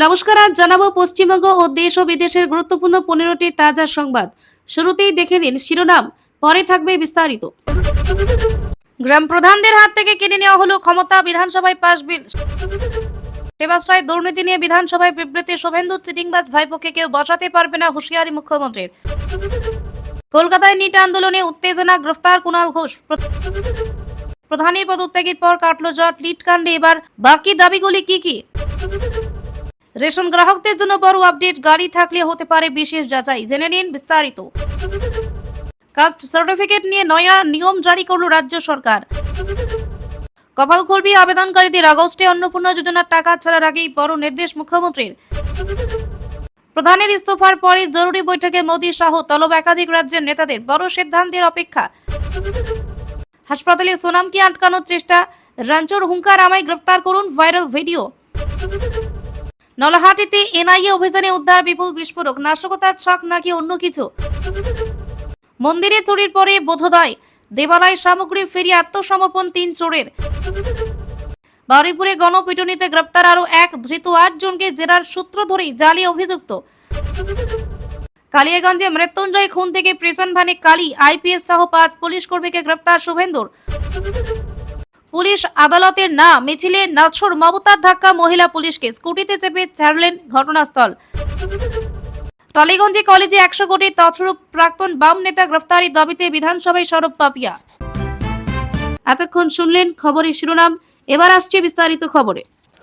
নমস্কার, আজ জানাবো পশ্চিমবঙ্গ ও দেশ ও বিদেশের গুরুত্বপূর্ণ 15টি তাজা সংবাদ। শুরুতেই দেখে নিন শিরোনাম, পরে থাকবে বিস্তারিত। গ্রাম প্রধানদের হাত থেকে কেড়ে নেওয়া হলো ক্ষমতা, বিধানসভায় পাশ বিল। সেবাশ্রয় দুর্নীতি নিয়ে বিধানসভায় বিবৃতি, শুভেন্দু চিটিংবাজ ভাইপোকে কেউ বসাতে পারবে না, হুঁশিয়ারি মুখ্যমন্ত্রীর। কলকাতায় নিট আন্দোলনে উত্তেজনা, গ্রেফতার কুণাল ঘোষ। প্রধানের পদত্যাগের পর কাটলো জট, লিট কাণ্ডে এবার বাকি দাবিগুলি কি কি? রেশন গ্রাহকদের জন্য বড় আপডেট, গাড়ি থাকলে হতে পারে বিশেষ যাচাই, জেনে নিন বিস্তারিত। কাস্ট সার্টিফিকেট নিয়ে নয়া নিয়ম জারি করল রাজ্য সরকার। কপাল খুলবি আবেদনকারীদের, আগস্টে অন্নপূর্ণা যোজনার টাকা ছাড়ার আগেই বড় নির্দেশ মুখ্যমন্ত্রীর। প্রধানের ইস্তফার পরে জরুরি বৈঠকে মোদী সহ তলব একাধিক রাজ্যের নেতাদের, বড় সিদ্ধান্তের অপেক্ষা। হাসপাতালে সোনামকে আটকানোর চেষ্টা, রাঞ্চোর হুঙ্কার, আমায় গ্রেফতার করুন, ভাইরাল ভিডিও। নলহাটিতে এনআইএ অভিযানে উদ্ধার বিপুল বিস্ফোরক, নাশকতার ছক নাকি অন্য কিছু? মন্দিরে চুরির পরে বোধোদয় দেবালয় সামগ্রী ফিরিয়ে আত্মসমর্পণ 3 চোরের। বারুইপুরে গণপিটুনিতে গ্রেপ্তার আরো এক ধৃত, 8 জনকে জেরার সূত্র ধরেই জালি অভিযুক্ত। কালিয়াগঞ্জে মৃত্যুঞ্জয় খুন থেকে প্রিজন ভ্যানে কালী, আইপিএস সহ 5 পুলিশ কর্মীকে গ্রেপ্তার শুভেন্দুর। পুলিশ আদালতের না মিছিলে নাছর, মমতার ধাক্কা মহিলা পুলিশকে, স্কুটিতে চেপে ছাড়লেন ঘটনাস্থল। টালিগঞ্জে কলেজে 100 কোটি তছরূপ, প্রাক্তন বাম নেতা গ্রেফতারি দাবিতে বিধানসভায় সরব পাপিয়া। এতক্ষণ শুনলেন খবরের শিরোনাম, এবার আসছে বিস্তারিত খবরে।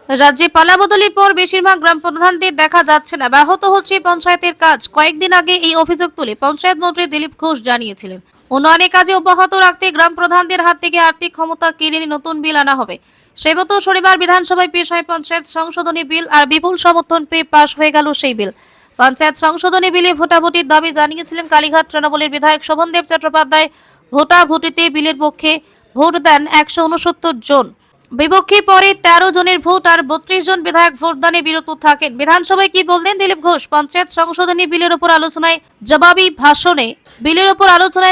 রাজ্যে পালাবদলের পর বেশিরভাগ গ্রাম প্রধানদের দেখা যাচ্ছে না, ব্যাহত হচ্ছে পঞ্চায়েতের কাজ। কয়েকদিন আগে এই অভিযোগ তুলে পঞ্চায়েত মন্ত্রী দিলীপ ঘোষ জানিয়েছিলেন, উন্নয়নের কাজে অব্যাহত রাখতে গ্রাম প্রধানদের হাত থেকে আর্থিক ক্ষমতা কেড়ে নিয়ে নতুন বিল আনা হবে। সেই মতো শনিবার বিধানসভায় পেশ হয় পঞ্চায়েত সংশোধনী বিল, আর বিপুল সমর্থন পেয়ে পাশ হয়ে গেল সেই বিল। পঞ্চায়েত সংশোধনী বিলে ভোটাভুটির দাবি জানিয়েছিলেন কালীঘাট তৃণমূলের বিধায়ক শোভনদেব চট্টোপাধ্যায়। ভোটাভুটিতে বিলের পক্ষে ভোট দেন 169 জন, বিপক্ষে পরে 13 জনের ভোট, আর 32 জন বিধায়ক ভোটদানে বিরত থাকেন। বিধানসভায় কি বললেন দিলীপ ঘোষ? পঞ্চায়েত সংশোধনী বিলের উপর আলোচনায়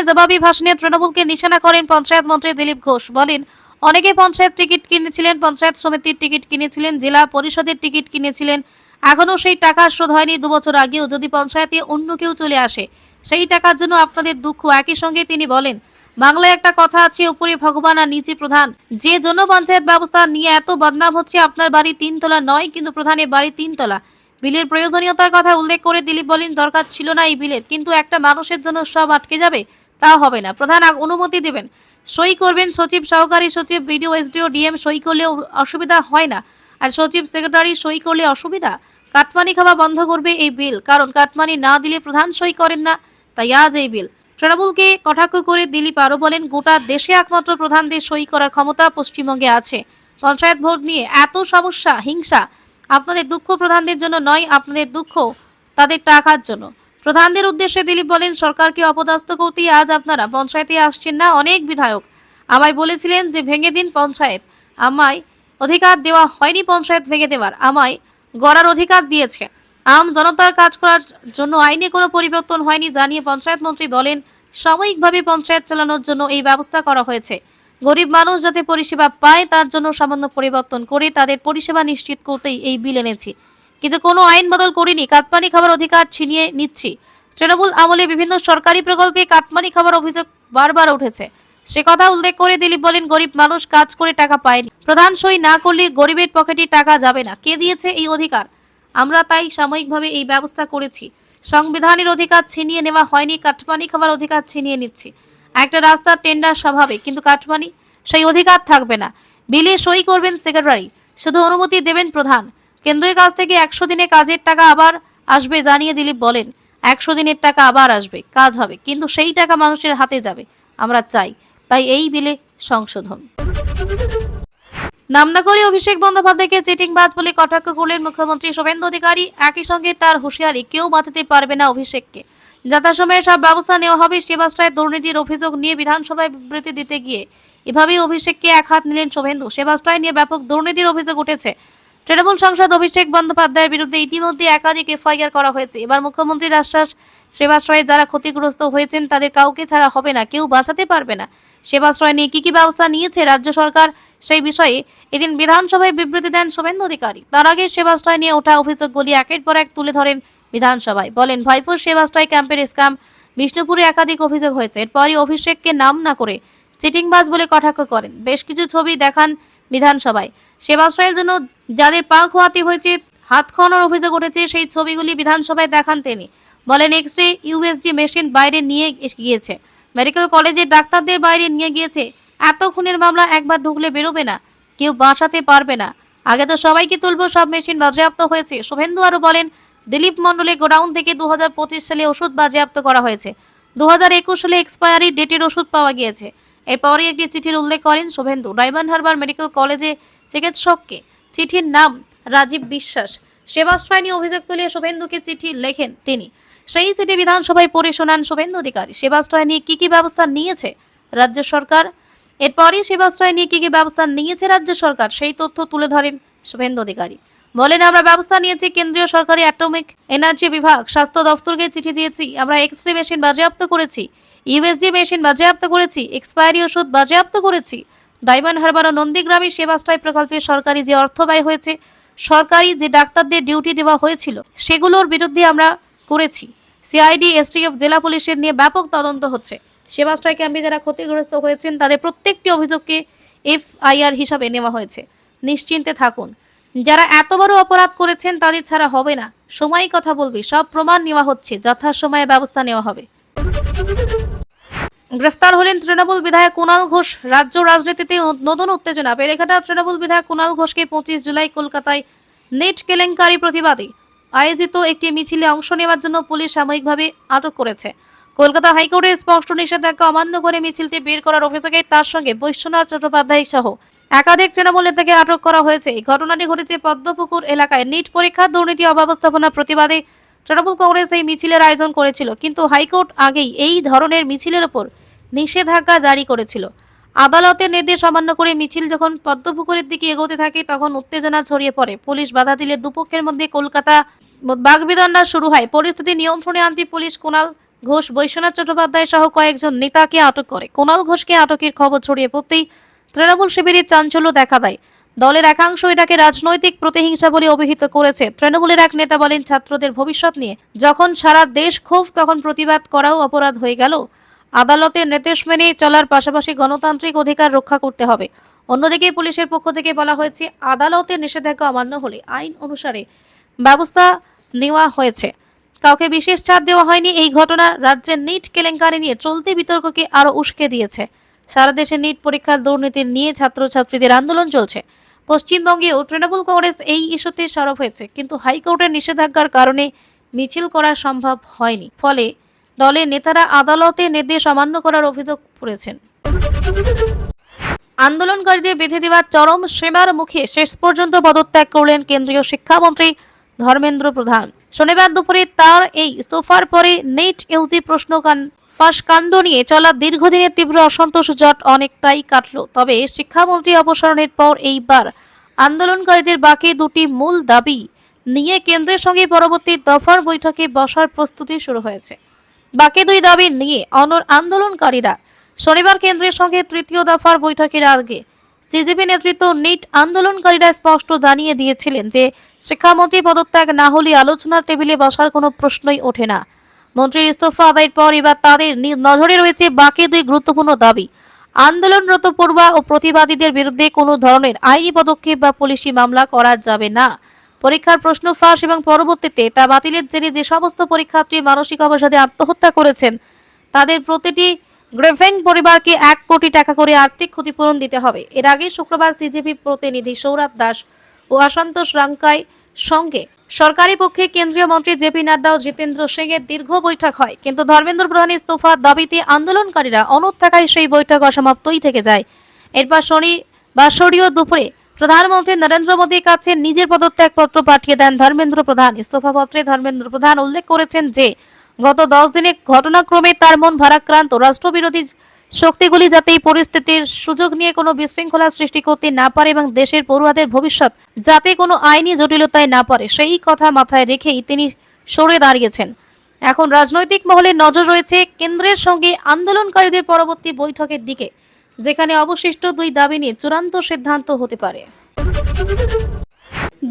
জবাবি ভাষণে তৃণমূলকে নিশানা করেন পঞ্চায়েত মন্ত্রী দিলীপ ঘোষ। বলেন, অনেকে পঞ্চায়েত টিকিট কিনেছিলেন, পঞ্চায়েত সমিতির টিকিট কিনেছিলেন, জেলা পরিষদের টিকিট কিনেছিলেন, এখনো সেই টাকা শোধ হয়নি। 2 বছর আগেও যদি পঞ্চায়েতে অন্য কেউ চলে আসে, সেই টাকার জন্য আপনাদের দুঃখ। একই সঙ্গে তিনি বলেন, বাংলায় একটা কথা আছে, উপরে ভগবান আর নিচে প্রধান। যে জন্য পঞ্চায়েত ব্যবস্থা নিয়ে এত বদনাম হচ্ছে, আপনার বাড়ি 3 তলা নয়, কিন্তু প্রধানের বাড়ি 3 তলা। বিলের প্রয়োজনীয়তার কথা উল্লেখ করে দিলীপ বলেন, দরকার ছিল না এই বিলের, কিন্তু একটা মানুষের জন্য সব আটকে যাবে তা হবে না। প্রধান অনুমতি দেবেন, সই করবেন, সচিব, সহকারী সচিব, বিডিও, এসডিও, ডিএম সই করলে অসুবিধা হয় না, আর সচিব, সেক্রেটারি সই করলে অসুবিধা। কাটমানি খাওয়া বন্ধ করবে এই বিল, কারণ কাটমানি না দিলে প্রধান সই করেন না, তাই আজ এই বিল। তৃণমূলকে কটাক্ষ করে দিলীপ আরো বলেন, গোটা দেশে একমাত্র প্রধানদের সই করার ক্ষমতা পশ্চিমবঙ্গে আছে। পঞ্চায়েত ভোট নিয়ে এত সমস্যা, হিংসা, আপনাদের দুঃখ প্রধানদের জন্য নয়, আপনাদের দুঃখ তাদের টাকার জন্য। প্রধানদের উদ্দেশ্যে দিলীপ বলেন, সরকারকে অপদস্থ করতেই আজ আপনারা পঞ্চায়েতে আসছেন না। অনেক বিধায়ক আমায় বলেছিলেন যে ভেঙে দিন পঞ্চায়েত, আমায় অধিকার দেওয়া হয়নি পঞ্চায়েত ভেঙে দেওয়ার, আমায় গড়ার অধিকার দিয়েছে। আম জনতার কাজ করার জন্য আইনে কোনো পরিবর্তন হয়নি জানিয়ে পঞ্চায়েত মন্ত্রী বলেন, সাময়িকভাবে পঞ্চায়েত চালানোর জন্য এই ব্যবস্থা করা হয়েছে। গরিব মানুষ যাতে পরিষেবা পায় তার জন্য সামান্য পরিবর্তন করে তাদের পরিষেবা নিশ্চিত করতেই এই বিল এনেছি, কিন্তু কোনো আইন বদল করিনি। কাটমানি খাবার অধিকার ছিনিয়ে নিচ্ছি। তৃণমূল আমলে বিভিন্ন সরকারি প্রকল্পে কাটমানি খাবার অভিযোগ বারবার উঠেছে। সে কথা উল্লেখ করে দিলীপ বলেন, গরিব মানুষ কাজ করে টাকা পায়নি, প্রধান সই না করলে গরিবের পকেটে টাকা যাবে না। কে দিয়েছে এই অধিকার? আমরা তাই সাময়িকভাবে এই ব্যবস্থা করেছি। সংবিধানের অধিকার ছিনিয়ে নেওয়া হয়নি, কাটমানি খাবার অধিকার ছিনিয়ে নিচ্ছি। একটা রাস্তার টেন্ডার স্বভাবে, কিন্তু কাটমানি সেই অধিকার থাকবে না। বিলে সই করবেন সেক্রেটারি, শুধু অনুমতি দেবেন প্রধান। কেন্দ্রের কাছ থেকে 100 দিনে কাজের টাকা আবার আসবে জানিয়ে দিলীপ বলেন, 100 দিনের টাকা আবার আসবে, কাজ হবে, কিন্তু সেই টাকা মানুষের হাতে যাবে, আমরা চাই। তাই এই বিলে সংশোধন। নামনা করে অভিষেক বন্দ্যোপাধ্যায়কে চিটিংবাজ বলে কটাক্ষ করলেন মুখ্যমন্ত্রী শুভেন্দু অধিকারী। একই সঙ্গে তার হুঁশিয়ারি, কেউ বাঁচাতে পারবে না অভিষেককে, যথাসময়ে সব ব্যবস্থা নেওয়া হবে। সেবাশ্রয় দুর্নীতির অভিযোগ নিয়ে বিধানসভায় বিবৃতি দিতে গিয়ে এভাবেই অভিষেককে এক হাত নিলেন শুভেন্দু। সেবাশ্রয় নিয়ে ব্যাপক দুর্নীতির অভিযোগ উঠেছে। তৃণমূল সাংসদ অভিষেক বন্দ্যোপাধ্যায়ের বিরুদ্ধে ইতিমধ্যে একাধিক এফআইআর করা হয়েছে। এবার মুখ্যমন্ত্রীর আশ্বাস, সেবাশ্রয়ে যারা ক্ষতিগ্রস্ত হয়েছেন তাদের কাউকে ছাড়া হবে না, কেউ বাঁচাতে পারবে না। সেবাশ্রয় নিয়ে কি ব্যবস্থা নিয়েছে রাজ্য সরকার সেই বিষয়ে এদিন বিধানসভায় বিবৃতি দেন শুভেন্দু অধিকারী। তার আগে সেবাশ্রয় নিয়ে ওঠা অভিযোগগুলি একের পর এক তুলে ধরেন বিধানসভায়। বলেন, ভাইপুর সেবাশ্রয় ক্যাম্পের স্ক্যাম, বিষ্ণুপুরে একাধিক অভিযোগ হয়েছে। এরপরই অভিষেককে নাম না করে চিটিংবাজ বলে কটাক্ষ করেন। বেশ কিছু ছবি দেখান বিধানসভায়। সেবাশ্রয়ের জন্য যাদের পা খোয়াতে হয়েছে, হাত খাওয়ানোর অভিযোগ উঠেছে, সেই ছবিগুলি বিধানসভায় দেখান তিনি। বলেন, এক্স-রে ইউএসজি মেশিন বাইরে নিয়ে গিয়েছে, মেডিকেল কলেজের ডাক্তারদের বাইরে নিয়ে গিয়েছে। এত খুনের মামলা একবার ঢুকলে বেরোবে না, কেউ বাঁচাতে পারবে না। আগে তো সবাইকে তুলবো, সব মেশিন বাজেয়াপ্ত হয়েছে। শুভেন্দু আরো বলেন, দিলীপ মণ্ডলের গোডাউন থেকে 2025 সালে ওষুধ বাজেয়াপ্ত করা হয়েছে। 2021 সালে এক্সপায়ারি ডেটের ওষুধ পাওয়া গিয়েছে। এরপরই একটি চিঠির উল্লেখ করেন শুভেন্দু। ডায়মন্ড হারবার মেডিকেল কলেজে চিকিৎসককে, চিঠির নাম রাজীব বিশ্বাস। সেবাশ্রয় নিয়ে অভিযোগ তুলে শুভেন্দুকে চিঠি লেখেন তিনি। সেই চিঠি বিধানসভায় পড়ে শোনান শুভেন্দু অধিকারী। সেবাশ্রয় নিয়ে কি ব্যবস্থা নিয়েছে রাজ্য সরকার, এরপরই সেবাশ্রয় নিয়ে কি ব্যবস্থা নিয়েছে রাজ্য সরকার সেই তথ্য তুলে ধরেন শুভেন্দু অধিকারী। বলেন, আমরা ব্যবস্থা নিয়েছি, কেন্দ্রীয় সরকারি অ্যাটমিক এনার্জি বিভাগ, স্বাস্থ্য দফতরকে চিঠি দিয়েছি। আমরা এক্স-রে মেশিন বাজেয়াপ্ত করেছি, ইউএসজি মেশিন বাজেয়াপ্ত করেছি, এক্সপায়ারি ওষুধ বাজেয়াপ্ত করেছি। ডায়মন্ড হারবার ও নন্দীগ্রামে সেবাশ্রয় প্রকল্পে সরকারি যে অর্থ ব্যয় হয়েছে, সরকারি যে ডাক্তারদের ডিউটি দেওয়া হয়েছিল, সেগুলোর বিরুদ্ধে আমরা করেছি। সিআইডি, এসটিএফ, জেলা পুলিশের নিয়ে ব্যাপক তদন্ত হচ্ছে। সেবাশ্রয় ক্যাম্পে যারা ক্ষতিগ্রস্ত হয়েছেন তাদের প্রত্যেকটি অভিযোগকে এফআইআর হিসাবে নেওয়া হয়েছে। নিশ্চিন্তে থাকুন, যারা এত বড় অপরাধ করেছেন তাদের ছাড়া হবে না। সময় কথা বলবি, সব প্রমাণ নেওয়া হচ্ছে, যথাসময়ে ব্যবস্থা নেওয়া হবে। গ্রেফতার হলেন তৃণমূল বিধায়ক কুণাল ঘোষ। রাজ্য রাজনীতিতে নতুন উত্তেজনা। বেলেঘাটা তৃণমূল বিধায়ক কুণাল ঘোষকে 25 জুলাই কলকাতায় নেট কেলেঙ্কারি প্রতিবাদে আয়োজিত একটি মিছিলে অংশ নেওয়ার জন্য পুলিশ সাময়িকভাবে আটক করেছে। কলকাতা হাইকোর্টের স্পষ্ট নিষেধাজ্ঞা অমান্য করে মিছিলটি বের করার অভিযোগে তার সঙ্গে বৈশ্বনাথ চট্টোপাধ্যায় সহ একাধিক তৃণমূল নেতাকে আটক করা হয়েছে। এই ঘটনাটি ঘটেছে পদ্মপুকুর এলাকায়। নিট পরীক্ষার দুর্নীতি অব্যবস্থাপনার প্রতিবাদে তৃণমূল কংগ্রেস এই মিছিলের আয়োজন করেছিল, কিন্তু হাইকোর্ট আগেই এই ধরনের মিছিলের ওপর নিষেধাজ্ঞা জারি করেছিল। আদালতের নির্দেশ অমান্য করে মিছিল যখন পদ্মপুকুরের দিকে এগোতে থাকে তখন উত্তেজনা ছড়িয়ে পড়ে। পুলিশ বাধা দিলে দুপক্ষের মধ্যে কলকাতা বাগবিতণ্ডা শুরু হয়। পরিস্থিতি নিয়ন্ত্রণে আনতে পুলিশ কুণাল ঘোষ, বৈশ্বনাথ চট্টোপাধ্যায় সহ কয়েকজন নেতাকে আটক করে। কুণাল ঘোষকে আটকের খবর ছড়িয়ে পড়তেই তৃণমূল শিবিরের চাঞ্চল্য দেখা দেয়। দলের একাংশ এটাকে রাজনৈতিক প্রতিহিংসা বলে অভিহিত করেছে। তৃণমূলের এক নেতা বলেন, ছাত্রদের ভবিষ্যৎ নিয়ে যখন সারা দেশ ক্ষোভ, তখন প্রতিবাদ করাও অপরাধ হয়ে গেল। আদালতের নির্দেশ মেনে চলার পাশাপাশি গণতান্ত্রিক অধিকার রক্ষা করতে হবে। অন্যদিকে পুলিশের পক্ষ থেকে বলা হয়েছে, আদালতের নিষেধাজ্ঞা অমান্য হলে আইন অনুসারে ব্যবস্থা নেওয়া হয়েছে। কাউকে বিশেষ ছাড় দেওয়া হয়নি। এই ঘটনা রাজ্যের নিট কেলেঙ্কারি নিয়ে চলতি বিতর্ককে আরো উস্কে দিয়েছে। সারা দেশে নিট পরীক্ষার দুর্নীতি নিয়ে ছাত্রছাত্রীদের আন্দোলন চলছে। পশ্চিমবঙ্গেও তৃণমূল কংগ্রেস এই ইস্যুতে সরব হয়েছে, কিন্তু হাইকোর্টের নিষেধাজ্ঞার কারণে মিছিল করা সম্ভব হয়নি। ফলে দলের নেতারা আদালতের নির্দেশ অমান্য করার অভিযোগ করেছেন। আন্দোলনকারীদের বেঁধে দেওয়া চরম সীমার মুখে শেষ পর্যন্ত পদত্যাগ করলেন কেন্দ্রীয় শিক্ষামন্ত্রী ধর্মেন্দ্র প্রধান। শনিবার দুপুরে তার এই ইস্তফার পরে নেট ইউজি প্রশ্ন ফাঁস কাণ্ড নিয়ে চলা দীর্ঘদিনের তীব্র অসন্তোষ জট অনেকটাই কাটল। তবে শিক্ষামন্ত্রী অপসারণের পর এইবার আন্দোলনকারীদের বাকি দুটি মূল দাবি নিয়ে কেন্দ্রের সঙ্গে পরবর্তী দফার বৈঠকে বসার প্রস্তুতি শুরু হয়েছে। বাকি দুই দাবি নিয়ে আন্দোলনকারীরা শনিবার কেন্দ্রের সঙ্গে তৃতীয় দফার বৈঠকের আগে সিজেপি নেতৃত্ব নিট আন্দোলনকারীরা স্পষ্ট জানিয়ে দিয়েছিলেন যে শিক্ষামন্ত্রী পদত্যাগ না হলে আলোচনার টেবিলে বসার কোনো প্রশ্নই ওঠে না। মন্ত্রীর ইস্তফা আদায়ের পর এবার তাদের নজরে রয়েছে বাকি দুই গুরুত্বপূর্ণ দাবি। আন্দোলনরত পড়ুয়া ও প্রতিবাদীদের বিরুদ্ধে কোনো ধরনের আইনি পদক্ষেপ বা পুলিশি মামলা করা যাবে না। পরীক্ষার প্রশ্ন ফাঁস এবং পরবর্তীতে তা বাতিলের জেরে যে সমস্ত পরীক্ষার্থী মানসিক অবসাদে আত্মহত্যা করেছেন তাদের প্রতিটি গ্রেভেং পরিবারকে 1 কোটি টাকা করে আর্থিক ক্ষতিপূরণ দিতে হবে। এর আগে শুক্রবার সিজেপি প্রতিনিধি সৌরভ দাস ও আশান্তোষ রাঙ্কায় সঙ্গে সরকারি পক্ষে কেন্দ্রীয় মন্ত্রী জেপি নাড্ডা ও জিতেন্দ্র সিং এর দীর্ঘ বৈঠক হয়, কিন্তু ধর্মেন্দ্র প্রধানের ইস্তফার দাবিতে আন্দোলনকারীরা অনড় থাকায় সেই বৈঠক অসমাপ্তই থেকে যায়। এরপর শনিবার দুপুরে প্রধানমন্ত্রী নরেন্দ্র মোদীর কাছে নিজের পদত্যাগপত্র পাঠিয়ে দেন ধর্মেন্দ্র প্রধান। ইস্তফাপত্রে ধর্মেন্দ্র প্রধান উল্লেখ করেছেন যে গত 10 দিনে ঘটনাক্রমে তার মন ভারাক্রান্ত। রাষ্ট্রবিরোধী শক্তিগুলি যাতে এই পরিস্থিতির সুযোগ নিয়ে কোনো বিশৃঙ্খলা সৃষ্টি করতে না পারে এবং দেশের পড়ুয়াদের ভবিষ্যৎ যাতে কোনো আইনি জটিলতায় না পড়ে সেই কথা মাথায় রেখেই তিনি সরে দাঁড়িয়েছেন। এখন রাজনৈতিক মহলে নজর রয়েছে কেন্দ্রের সঙ্গে আন্দোলনকারীদের পরবর্তী বৈঠকের দিকে। যেখানে অবশিষ্ট 2 দাবি নিয়ে চূড়ান্ত সিদ্ধান্ত হতে পারে।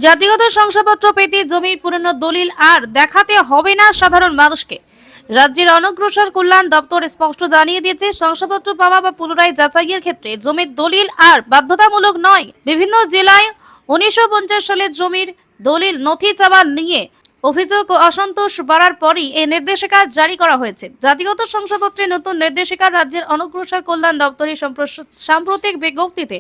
জাতিগত শংসাপত্র পেতে জমির পুরনো দলিল আর দেখাতে হবে না সাধারণ মানুষকে। রাজ্যের অনগ্রসর কল্যাণ দপ্তর স্পষ্ট জানিয়ে দিয়েছে, শংসাপত্র পাওয়া বা পুনরায় যাচাইয়ের ক্ষেত্রে জমির দলিল আর বাধ্যতামূলক নয়। বিভিন্ন জেলায় 1950 সালে জমির দলিল নথি চাওয়া নিয়ে অভিযোগ ও অসন্তোষ বাড়ার পরই এই নির্দেশিকা জারি করা হয়েছে। জাতিগত শংসাপত্রের নতুন নির্দেশিকা রাজ্যের অনগ্রসর কল্যাণ দপ্তরের সাম্প্রতিক বিজ্ঞপ্তিতে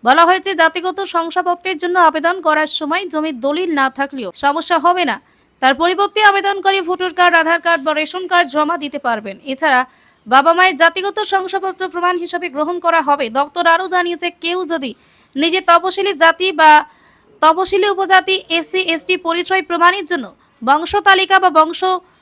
বলা হয়েছে, জাতিগত শংসাপত্রের জন্য আবেদন করার সময় জমির দলিল না থাকলেও সমস্যা হবে না। তার পরিবর্তে আবেদনকারী ভোটার কার্ড, আধার কার্ড বা রেশন কার্ড জমা দিতে পারবেন। এছাড়া বাবা মায়ের জাতিগত শংসাপত্র প্রমাণ হিসেবে গ্রহণ করা হবে। দপ্তর আরও জানিয়েছে, কেউ যদি নিজে তপশিলি জাতি বা তপশিলি উপজাতি, এসসি এসটি পরিচয় প্রমাণের জন্য বংশ তালিকা বা বংশ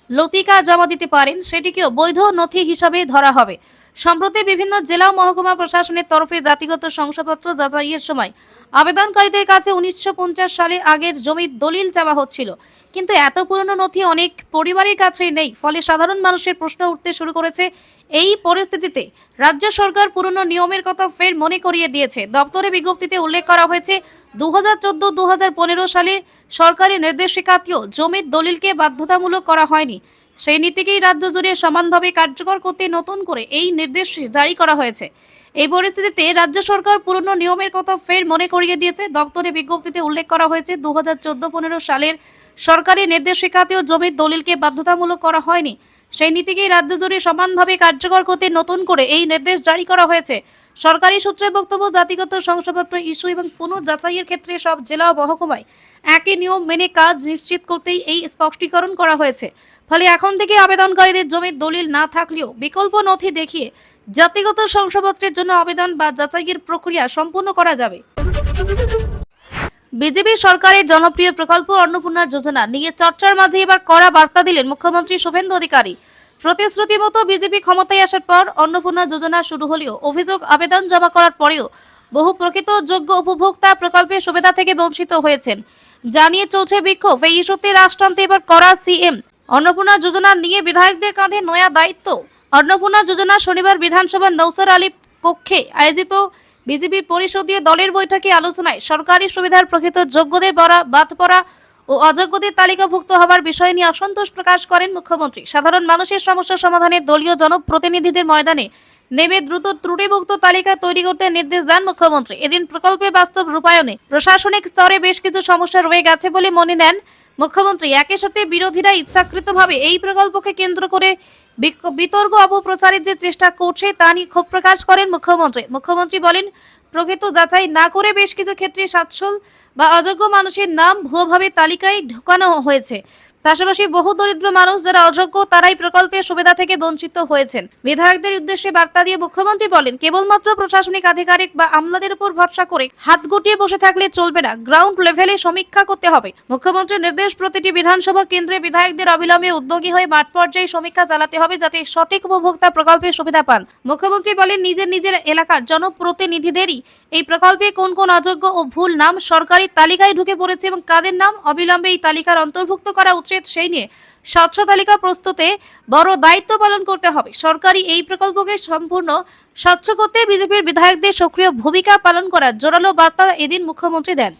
লতিকা জমা দিতে পারেন, সেটিকেও বৈধ নথি হিসাবে ধরা হবে। সম্প্রতি বিভিন্ন জেলা ও মহকুমা প্রশাসনের তরফে জাতিগত শংসাপত্র যাচাইয়ের সময় আবেদনকারীদের কাছে 1950 সালে আগের জমির দলিল চাওয়া হচ্ছিল, কিন্তু এত পুরনো নথি অনেক পরিবারের কাছেই নেই। ফলে সাধারণ মানুষের প্রশ্ন উঠতে শুরু করেছে। এই পরিস্থিতিতে রাজ্য সরকার পুরনো নিয়মের কথা ফের মনে করিয়ে দিয়েছে। দপ্তরের বিজ্ঞপ্তিতে উল্লেখ করা হয়েছে, 2014-2015 সালে সরকারি নির্দেশিকাতেও জমির দলিলকে বাধ্যতামূলক করা হয়নি। সেই নীতিকেই রাজ্য জুড়ে সমানভাবে কার্যকর করতে নতুন করে এই নির্দেশ জারি করা হয়েছে। এই পরিস্থিতিতে রাজ্য সরকার পুরনো নিয়মের কথা ফের মনে করিয়ে দিয়েছে। দপ্তরের বিজ্ঞপ্তিতে উল্লেখ করা হয়েছে, 2014-15 সালের সরকারি নির্দেশিকাতেও জমির দলিলকে বাধ্যতামূলক করা হয়নি। সেই নীতিকেই রাজ্য জুড়ে সমানভাবে কার্যকর করতে নতুন করে এই নির্দেশ জারি করা হয়েছে। সরকারি সূত্রে বক্তব্য, জাতিগত শংসাপত্র ইস্যু এবং পুনঃযাচাইয়ের ক্ষেত্রে সব জেলা ও মহকুমায় একই নিয়ম মেনে কাজ নিশ্চিত করতেই এই স্পষ্টীকরণ করা হয়েছে। ফলে এখন থেকে আবেদনকারীদের জমির দলিল না থাকলেও বিকল্প নথি দেখিয়ে জাতিগত শংসাপত্রের জন্য আবেদন বা যাচাইয়ের প্রক্রিয়া সম্পূর্ণ করা যাবে। বিজেপি সরকারের জনপ্রিয় প্রকল্প অন্নপূর্ণা যোজনা নিয়ে চর্চার মাঝে এবার কড়া বার্তা দিলেন মুখ্যমন্ত্রী শুভেন্দু অধিকারী। প্রতিশ্রুতি মতো বিজেপি ক্ষমতায় আসার পর অন্নপূর্ণা যোজনা শুরু হলেও অভিযোগ, আবেদন জমা করার পরেও বহু প্রকৃত যোগ্য উপভোক্তা প্রকল্পের সুবিধা থেকে বঞ্চিত হয়েছেন। জানিয়ে চলছে বিক্ষোভ। এই ইস্যুতে রাষ্ট্রান্তে এবার কড়া সিএম। অন্নপূর্ণা যোজনা নিয়ে বিধায়কদের কাঁধে নয়া দায়িত্ব। অন্নপূর্ণা যোজনা শনিবার বিধানসভার নৌসার আলী কক্ষে আয়োজিত বিজেপির পরিষদীয় দলের বৈঠকে আলোচনায় সরকারি সুবিধার প্রকৃত যোগ্যদের বাদ পড়া ও অযোগ্যদের তালিকাভুক্ত হওয়ার বিষয় নিয়ে অসন্তোষ প্রকাশ করেন মুখ্যমন্ত্রী। সাধারণ মানুষের সমস্যা সমাধানে দলীয় জনপ্রতিনিধিদের ময়দানে নেমে দ্রুত ত্রুটিমুক্ত তালিকা তৈরি করতে নির্দেশ দেন মুখ্যমন্ত্রী। এদিন প্রকল্পের বাস্তব রূপায়ণে প্রশাসনিক স্তরে বেশ কিছু সমস্যা রয়ে গেছে বলে মনে নেন মুখ্যমন্ত্রী। একই সাথে বিরোধীরা ইচ্ছাকৃতভাবে এই প্রকল্পকে কেন্দ্র করে বিতর্ক অপপ্রচারের যে চেষ্টা করছে তা নিয়ে ক্ষোভ প্রকাশ করেন মুখ্যমন্ত্রী বলেন, প্রকৃত যাচাই না করে বেশ কিছু ক্ষেত্রে সচ্ছল বা অযোগ্য মানুষের নাম ভুয়োভাবে তালিকায় ঢোকানো হয়েছে। পাশাপাশি বহু দরিদ্র মানুষ যারা অযোগ্য তারাই প্রকল্পের সুবিধা থেকে বঞ্চিত হয়েছেন। বিধায়কদের উদ্দেশ্যে বার্তা দিয়ে মুখ্যমন্ত্রী বলেন, কেবলমাত্র প্রশাসনিক আধিকারিক বা আমলাদের উপর ভরসা করে হাত গুটিয়ে বসে থাকলে চলবে না, গ্রাউন্ড লেভেলে সমীক্ষা করতে হবে। মুখ্যমন্ত্রীর নির্দেশ, প্রতিটি বিধানসভা কেন্দ্রে বিধায়কদের অবিলম্বে উদ্যোগী হয়ে মাঠ পর্যায়ে সমীক্ষা চালাতে হবে যাতে সঠিক উপভোক্তা প্রকল্পের সুবিধা পান। মুখ্যমন্ত্রী বলেন, নিজের এলাকার জনপ্রতিনিধিদেরই এই প্রকল্পে কোন কোন অযোগ্য ও ভুল নাম সরকারি তালিকায় ঢুকে পড়েছে এবং কাদের নাম অবিলম্বে এই তালিকার অন্তর্ভুক্ত করা উচিত সেই নিয়ে স্বচ্ছ তালিকা প্রস্তুতে বড় দায়িত্ব পালন করতে হবে। সরকারি এই প্রকল্পকে সম্পূর্ণ স্বচ্ছ করতে বিজেপির বিধায়কদের সক্রিয় ভূমিকা পালন করার জোরালো বার্তা এদিন মুখ্যমন্ত্রী দেন।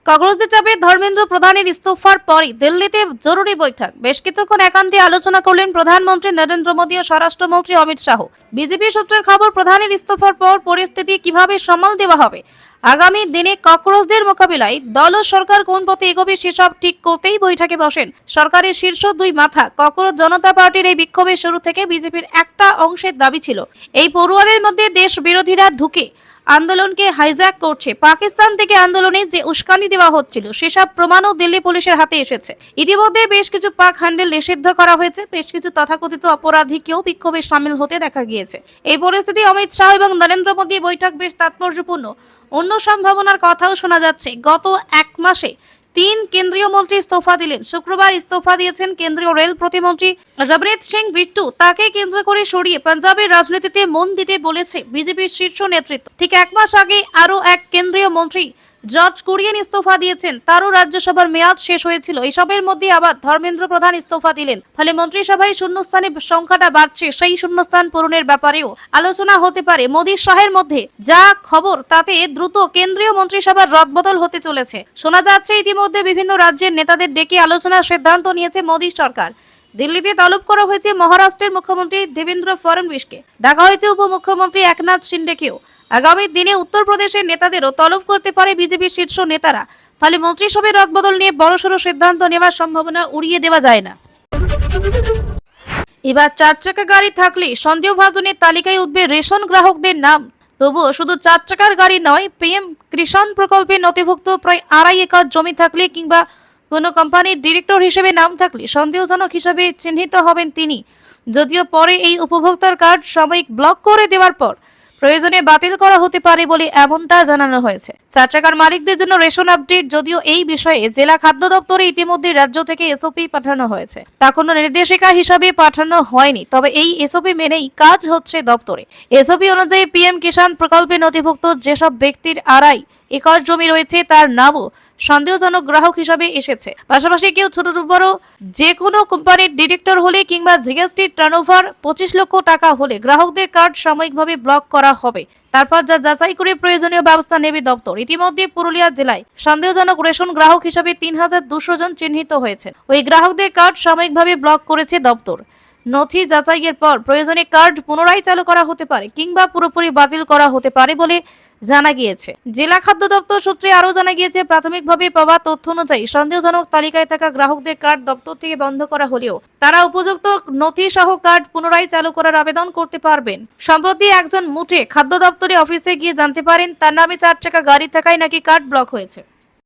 কংগ্রেসের চাপে ধর্মেন্দ্র প্রধানের ইস্তফার পরই দিল্লিতে জরুরি বৈঠক। বেশ কিছুক্ষণ একান্তে আলোচনা করলেন প্রধানমন্ত্রী নরেন্দ্র মোদী ও স্বরাষ্ট্রমন্ত্রী অমিত শাহ। বিজেপি সূত্রের খবর, প্রধানের ইস্তফার পর পরিস্থিতি কিভাবে সামাল দেওয়া হবে, আগামী দিনে কংগ্রেসদের মোকাবিলায় দল ও সরকার কোন পথে এগোবে সেসব ঠিক করতেই বৈঠকে বসেন সরকারের শীর্ষ দুই মাথা। কংগ্রেস জনতা পার্টির এই বিক্ষোভের শুরু থেকে বিজেপির একটা অংশের দাবি ছিল, এই পড়ুয়াদের মধ্যে দেশ বিরোধীরা ঢুকে আন্দোলনকে হাইজ্যাক করছে। পাকিস্তান থেকে আন্দোলনে যে উস্কানি দেওয়া হচ্ছিল সেসব প্রমাণও দিল্লি পুলিশের হাতে এসেছে। ইতিমধ্যে বেশ কিছু পাক হ্যান্ডেল নিষিদ্ধ করা হয়েছে। বেশ কিছু তথাকথিত অপরাধীকেও বিক্ষোভে সামিল হতে দেখা গিয়েছে। এই পরিস্থিতি অমিত শাহ এবং নরেন্দ্র মোদী বৈঠক বেশ তাৎপর্যপূর্ণ। অন্য সম্ভাবনার কথাও শোনা যাচ্ছে। গত এক মাসে 3 কেন্দ্রীয় মন্ত্রী ইস্তফা দিলেন। শুক্রবার ইস্তফা দিয়েছেন কেন্দ্রীয় রেল প্রতিমন্ত্রী রবনীত সিং বিট্টু। তাকে কেন্দ্র করে সরিয়ে পাঞ্জাবের রাজনীতিতে মন দিতে বলেছে বিজেপির শীর্ষ নেতৃত্ব। ঠিক এক মাস আগে আরও এক কেন্দ্রীয় মন্ত্রী জর্জ কুরিয়েন ইস্তফা দিয়েছেন, তারও রাজ্যসভার মেয়াদ শেষ হয়েছিল। এসবের মধ্যে আবার ধর্মেন্দ্র প্রধান ইস্তফা দিলেন, ফলে মন্ত্রিসভায় শূন্যস্থানের সংখ্যাটা বাড়ছে। সেই শূন্যস্থান পূরণের ব্যাপারেও আলোচনা হতে পারে। মোদী শাহের মধ্যে যা খবর তাতে দ্রুত কেন্দ্রীয় মন্ত্রিসভার রদবদল হতে চলেছে। শোনা যাচ্ছে ইতিমধ্যে বিভিন্ন রাজ্যের নেতাদের ডেকে আলোচনার সিদ্ধান্ত নিয়েছে মোদী সরকার। দিল্লিতে তলব করা হয়েছে মহারাষ্ট্রের মুখ্যমন্ত্রী দেবেন্দ্র ফডনবিসকে, ডাকা হয়েছে উপমুখ্যমন্ত্রী একনাথ শিন্ডেকেও। আগামী দিনে উত্তরপ্রদেশের নেতাদেরও তলব করতে পারে বিজেপির শীর্ষ নেতারা। ফলে মন্ত্রিসভার রদবদল নিয়ে বড়সড় সিদ্ধান্ত নেওয়ার সম্ভাবনা উড়িয়ে দেওয়া যায় না। এবার 4 চাকা গাড়ি থাকলে সন্দেহভাজনের তালিকায় উঠবে রেশন গ্রাহকদের নাম। তবুও শুধু 4 চাকার গাড়ি নয়, পিএম কিষাণ প্রকল্পে নথিভুক্ত প্রায় 2.5 একর জমি থাকলে কিংবা কোনো কোম্পানির ডিরেক্টর হিসেবে নাম থাকলে সন্দেহজনক হিসেবে চিহ্নিত হবেন তিনি। যদিও পরে এই উপভোক্তার কার্ড সাময়িক ব্লক করে দেওয়ার পর প্রয়োজনে বাতিল করা হতে পারে বলে এমনটা জানানো হয়েছে। 4 চাকার মালিকদের জন্য রেশন আপডেট, যদিও এই বিষয়ে জেলা খাদ্য দপ্তরে ইতিমধ্যে রাজ্য থেকে এসওপি পাঠানো হয়েছে, তা কোনো নির্দেশিকা হিসাবে পাঠানো হয়নি। তবে এই এসওপি মেনেই কাজ হচ্ছে দপ্তরে। এসওপি অনুযায়ী পিএম কিষাণ প্রকল্পে নথিভুক্ত যেসব ব্যক্তির 2.5 একর জমি রয়েছে তার নামও সন্দেহজনক গ্রাহক হিসাবে এসেছে। পাশাপাশি কেউ ছোট বড় যে কোনো কোম্পানির ডিরেক্টর হলে কিংবা জিএসটি টার্নওভার 25 লক্ষ টাকা হলে গ্রাহকদের কার্ড সাময়িকভাবে ব্লক করা হবে। তারপর যা যাচাই করে প্রয়োজনীয় ব্যবস্থা নেবে দপ্তর। ইতিমধ্যে পুরুলিয়া জেলায় সন্দেহজনক রেশন গ্রাহক হিসাবে 3200 জন চিহ্নিত হয়েছে। ওই গ্রাহকদের কার্ড সাময়িকভাবে ব্লক করেছে দপ্তর। নথি যাচাইয়ের পর প্রয়োজনে কার্ড পুনরায় চালু করা হতে পারে কিংবা পুরোপুরি বাতিল করা হতে পারে বলে জানা গিয়েছে। জেলা খাদ্য দপ্তর সূত্রে আরও জানা গিয়েছে, প্রাথমিকভাবে পাওয়া তথ্য অনুযায়ী সন্দেহজনক তালিকায় থাকা গ্রাহকদের কার্ড দপ্তর থেকে বন্ধ করা হলেও তারা উপযুক্ত নথি সহ কার্ড পুনরায় চালু করার আবেদন করতে পারবেন। সম্প্রতি একজন মুঠে খাদ্য দপ্তরে অফিসে গিয়ে জানতে পারেন তার নামে 4 চাকা গাড়ি থাকায় নাকি কার্ড ব্লক হয়েছে।